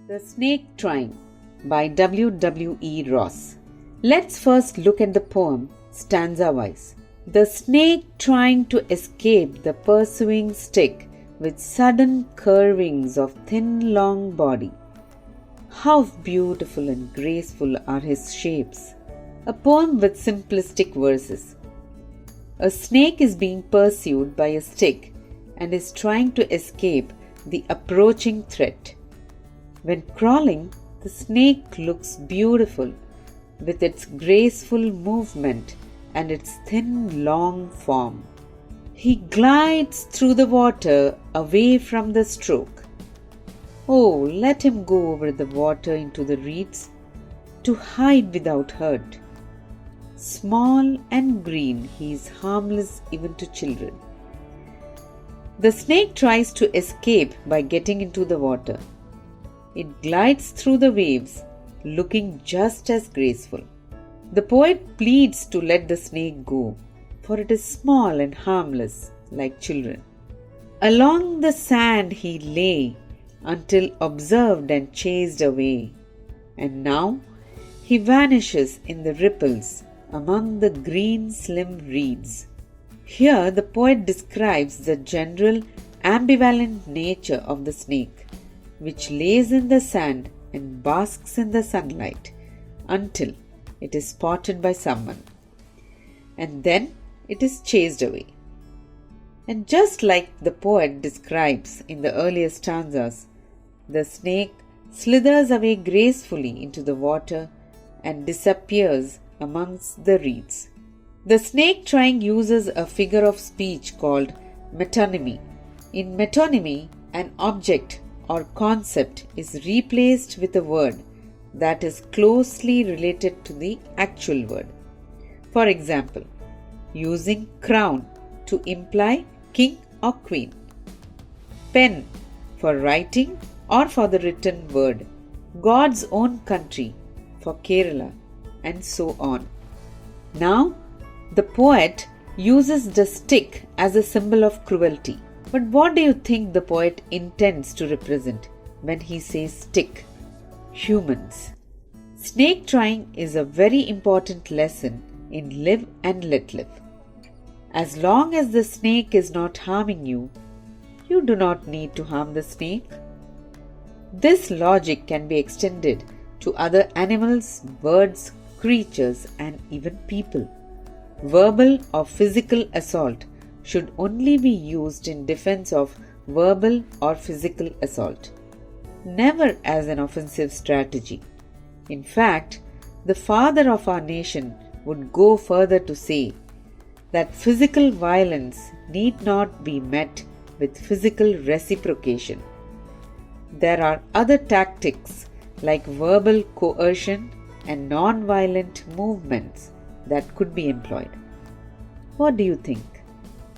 The Snake Trying by W.W.E. Ross. Let's first look at the poem stanza-wise. The snake trying to escape the pursuing stick with sudden curvings of thin long body. How beautiful and graceful are his shapes. A poem with simplistic verses. A snake is being pursued by a stick and is trying to escape the approaching threat. When crawling, the snake looks beautiful with its graceful movement and its thin, long form. He glides through the water away from the stroke. Oh, let him go over the water into the reeds to hide without hurt. Small and green, he is harmless even to children. The snake tries to escape by getting into the water. It glides through the waves, looking just as graceful. The poet pleads to let the snake go, for it is small and harmless, like children. Along the sand he lay, until observed and chased away. And now he vanishes in the ripples among the green slim reeds. Here the poet describes the general ambivalent nature of the snake, which lays in the sand and basks in the sunlight until it is spotted by someone, and then it is chased away. And just like the poet describes in the earlier stanzas, the snake slithers away gracefully into the water and disappears amongst the reeds. The snake trying uses a figure of speech called metonymy. In metonymy, an object or concept is replaced with a word that is closely related to the actual word. For example, using crown to imply king or queen, pen for writing or for the written word, God's own country for Kerala, and so on. Now, the poet uses the stick as a symbol of cruelty. But what do you think the poet intends to represent when he says stick? Humans. Snake trying is a very important lesson in live and let live. As long as the snake is not harming you, you do not need to harm the snake. This logic can be extended to other animals, birds, creatures, and even people. Verbal or physical assault should only be used in defense of verbal or physical assault, never as an offensive strategy. In fact, the father of our nation would go further to say that physical violence need not be met with physical reciprocation. There are other tactics like verbal coercion and non-violent movements that could be employed. What do you think?